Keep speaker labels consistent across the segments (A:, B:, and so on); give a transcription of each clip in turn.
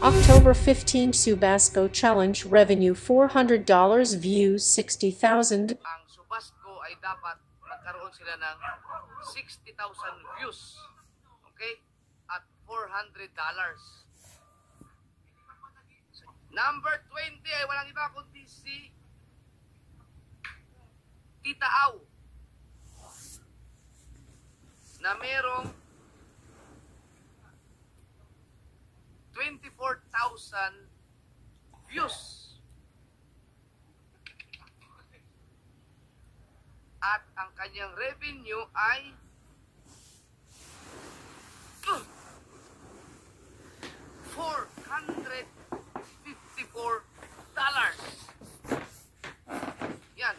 A: October 15 Subasco Challenge revenue $400 views 60,000.
B: Ang Subasco ay dapat magkaroon sila ng 60,000 views. Okay? At $400. Number 20 ay walang iba kundi si Tita Au na merong 24,000 views. At ang kanyang revenue ay $454. Yan.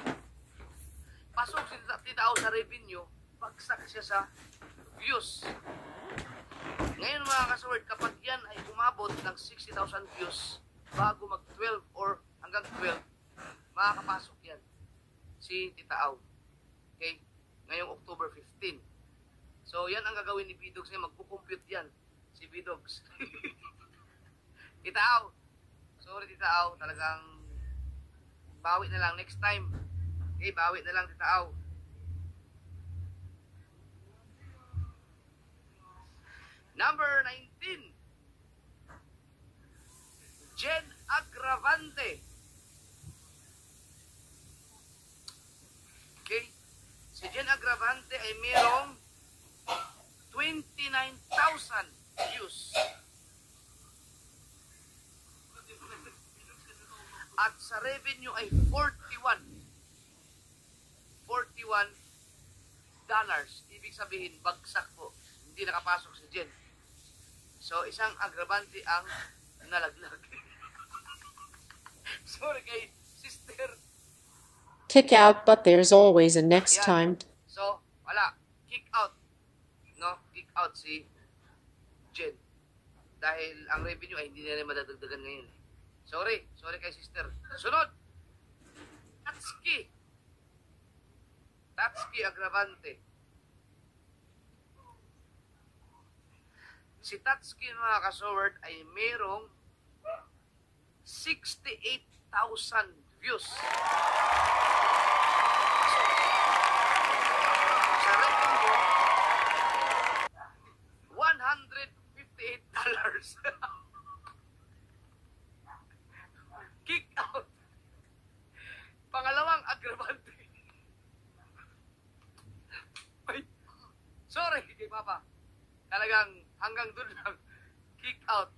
B: Pasok si Tita Au sa revenue, bagsak siya sa views. Ngayon mga kasword, kapag yan ay umabot ng 60,000 views bago mag-12 or hanggang 12, makakapasok yan si Tita Au. Okay? Ngayong October 15. So yan ang gagawin ni Bidogs ngayon, magkukompute yan si Bidogs. Tita Au, sorry Tita Au, talagang bawi na lang next time. Okay, bawi na lang Tita Au. Number 19, Jen Agravante. Okay, si Jen Agravante ay mayroong 29,000 views. At sa revenue ay $41. Ibig sabihin, bagsak po. Hindi nakapasok si Jen. So, isang agravante ang nalaglag. Sorry kay sister.
A: Kick out, but there's always a next time.
B: So, wala. Kick out. No? Kick out si Jen. Dahil ang revenue ay hindi na rin madadagdagan ngayon. Sorry. Sorry kay sister. Sunod. Tatsuki. Tatsuki Agravante. Si Tatsuki mga kasoward ay mayroong 68,000 views. Sa revenue, $158. Kick out. Pangalawang agravante. Ay, sorry kay Papa. Talagang hanggang doon lang. Kick out.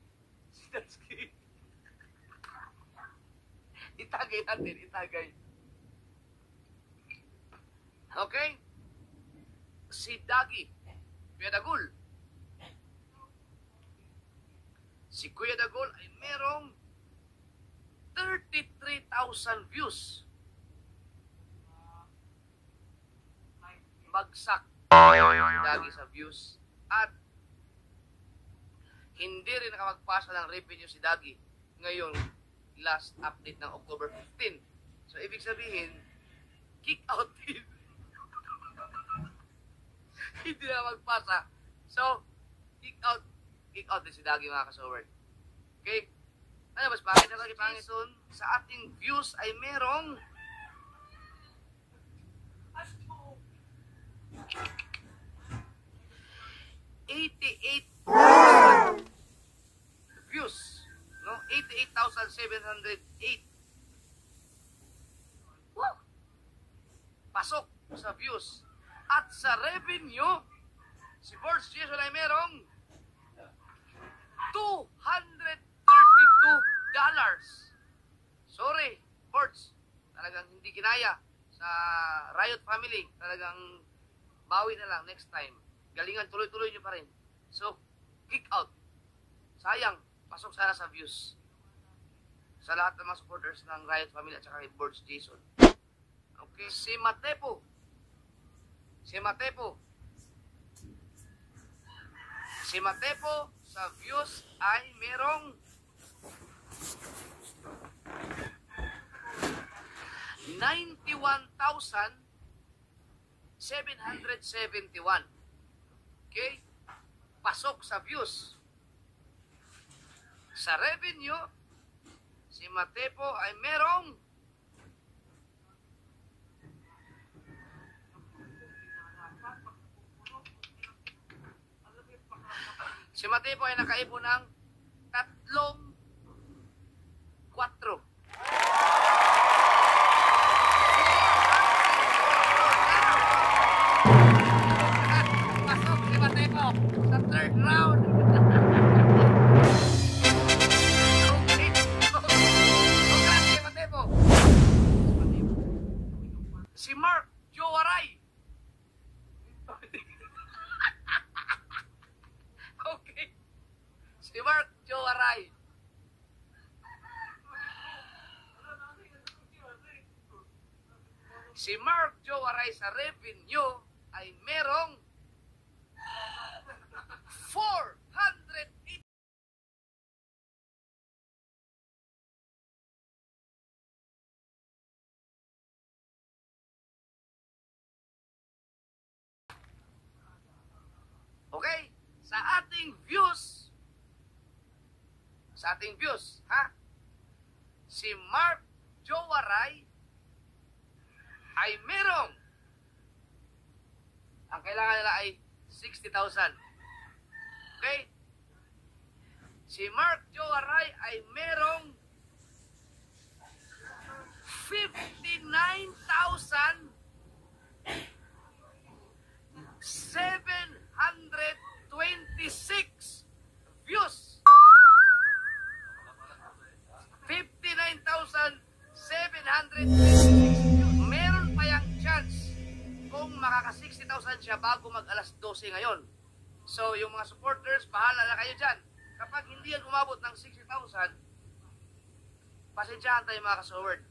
B: Si Tatsuki. Itagay natin, itagay. Okay? Si Dagi. Kuya Dagul. Si Kuya Dagul ay merong 33,000 views. Bagsak si Dagi sa views. At hindi rin nakapagpasa ng revenue si Dagi ngayon, last update ng October 15. So, ibig sabihin, kick out din. Hindi na magpasa. So, kick out din si Dagi mga kasoward. Okay? Ano mas bakit na lagi Panginoon? Sa ating views ay merong 88,000 views. No? 88,708. Wow! Pasok sa views. At sa revenue, si Borge Jason ay merong $232. Sorry, Borge. Talagang hindi kinaya sa Riot family. Talagang bawi na lang next time. Galingan, tuloy-tuloy nyo pa rin. So, kick out. Sayang, pasok sana sa views. Sa lahat ng mga supporters ng Riot family at saka kay Borge Jason. Okay, si Matepo. Si Matepo sa views ay merong 91,771. Okay? Pasok sa views. Sa revenue, si Matepo ay merong nakaipon ng 3-4. Pasok si Matepo sa third round. Okay. Congrats kay Matepo. Si Mark Jowaray. Okay. Si Mark Jowaray. Si Mark Jowaray sa revenue ay merong 480. Okay? Sa ating views, ha? Si Mark Jowaray ay merong, ang kailangan nila ay 60,000. Okay? Si Mark Jowaray ay merong 59,726 views. 59,726 views. Meron pa yung chance kung makaka 60,000 siya bago mag alas 12 ngayon. So, yung mga supporters, bahala na kayo dyan. Kapag hindi yan umabot ng 60,000, pasensyahan tayo mga kasoward.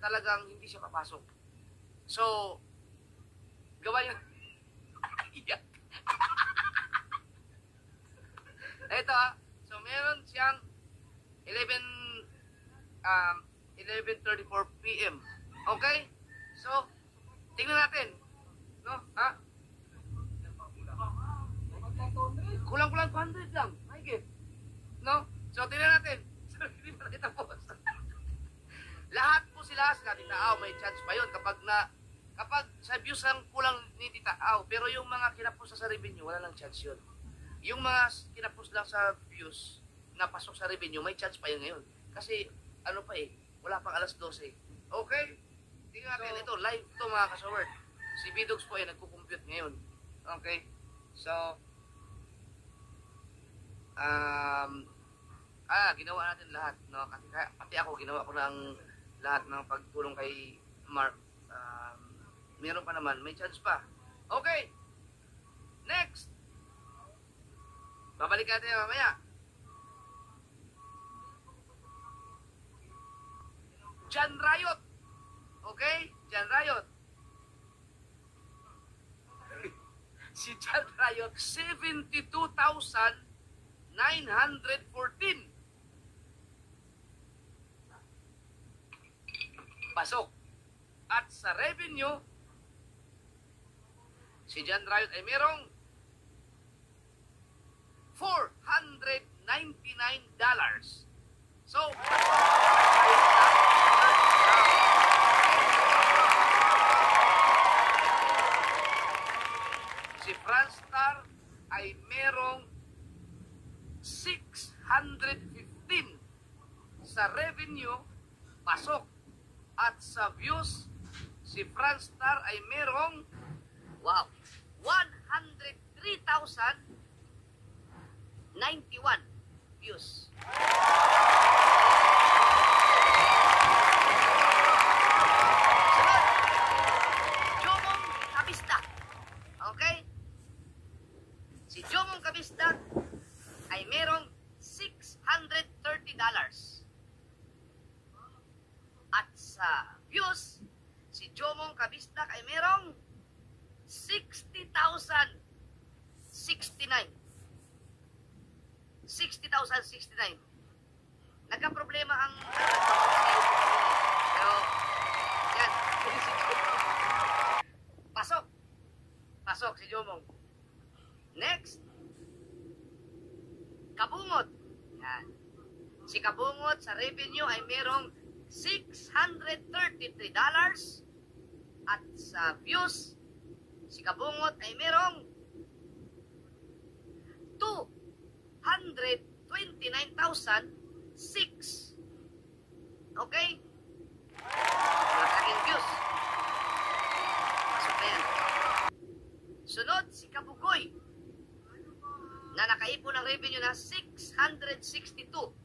B: Talagang hindi siya papasok. So, gawa yun. Ito so meron siyang 11:34 PM. Okay? So, tingnan natin. No? Ha? Kulang-kulang 200 lang. Mahigit. No? So, tingnan natin. So, hindi pa nakita po. Lahat po sila Tita Au, may chance pa yun kapag sa views lang kulang ni Tita Au. Pero yung mga kinapos sa revenue, wala lang chance yun. Yung mga kinapos lang sa views, napasok sa revenue, may chance pa yun ngayon. Kasi, ano pa wala pang alas 12. Okay? Tingnan natin, ito, live to mga kasaward. Si Bidogs po nagkukompute ngayon. Okay? So, ginawa natin lahat. No? Kasi pati ako, ginawa ko ng lahat ng pagtulong kay Mark. Meron pa naman, may chance pa. Okay! Next! Babalik natin mamaya. Jan Riot. Okay? Jan Riot. Si Jan Riot, 72,914. Pasok. At sa revenue, si Jan Riot ay merong $499. So, si Franstar ay merong 615 sa revenue, pasok. At sa views, si Franstar ay merong 103,091 views. Sunod, Jomong Kabista. Okay? Si Jomong Kabista ay merong $630. At sa views, si Jomong Kabista ay merong 60,069. 60,069. Nagka-problema ang pero yan. Pasok. Pasok si Jomong. Next. Kabungot. Yan. Si Kabungot sa revenue ay merong $633 at sa views, si Kabungot ay merong 229,006. Okay? Mga aking views. Pasok na yan. Sunod, si Kabugoy na nakaipon ng revenue na $662.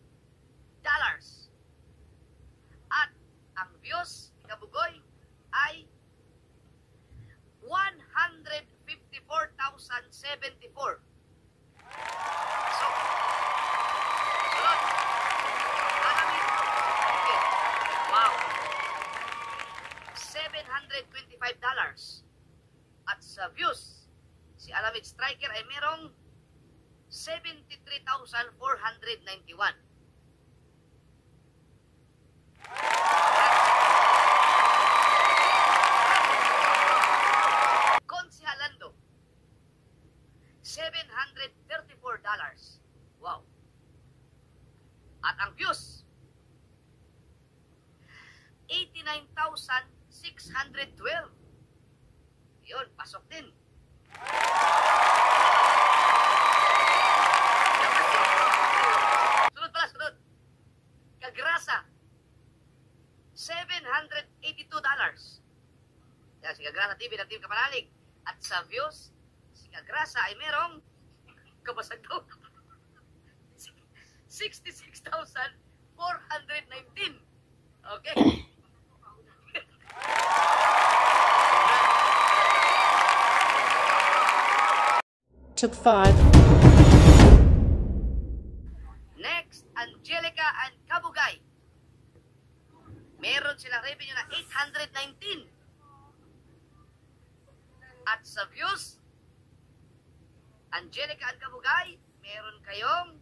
B: At ang views ni Kabugoy ay 154,074. So, sunod. Alamit. Wow. $725. At sa views, si Alamit Striker ay merong 73,491. Konsihalando, $734. Wow. At ang views, 89,612. Yun, pasok din. Sunod pala, sunod. Kagrasa, $782. Yan, si Kagrasa TV ng Team Kapanalig. At sa views, si Kagrasa ay merong kabasag daw 66,419. Okay.
A: Took 5.
B: Next, Angelica and Kabugay. Meron silang revenue na 819. At sa views, Angelica and Kabugay, meron kayong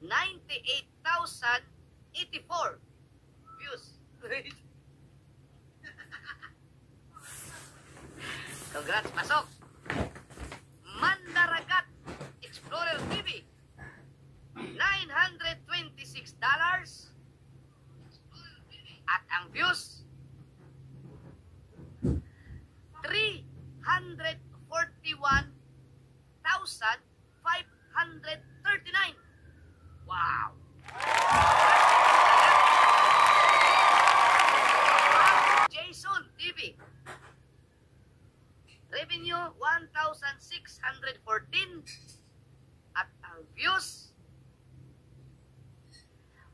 B: 98,084 views. Congrats, pasok! Mandaragat Explorer TV, $926. At ang views, 341,539. Wow! Jason TV, revenue 1,614. At ang views,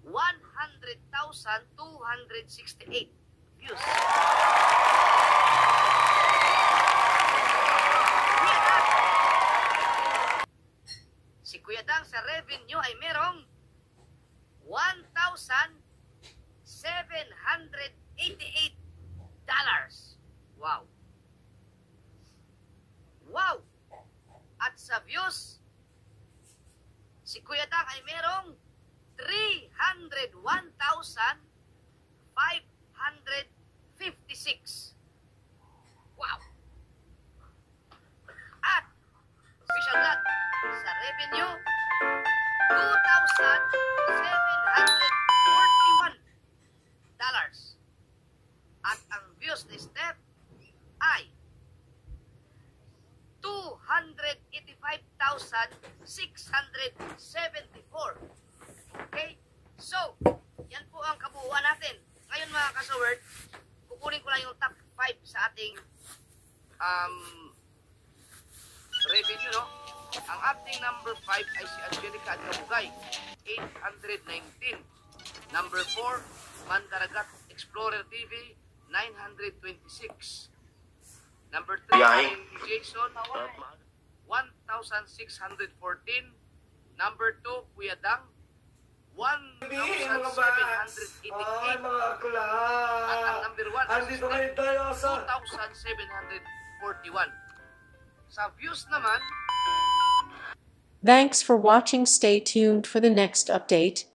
B: 100,268 views. Kuya Dang. Si Kuya Dang sa revenue ay merong $1,788. Wow. Wow! At sa views, si Kuya Dang ay merong 301,556. Wow! At official lot sa revenue, $2,741. At ang views ni Steph ay 285,674. Okay? So, yan po ang kabuuan natin. Ngayon mga kasaword, kukunin ko lang yung top 5 sa ating revenue, no? Ang ating number 5 ay si Angelica at Kabugay, 819. Number 4, Mandaragat Explorer TV, 926. Number 3 ay Jason, 1,614. Number 2, Kuya Dang, 1,788. At ang number 1 ay 2,741. Sa views naman,
A: Thanks for watching. Stay tuned for the next update.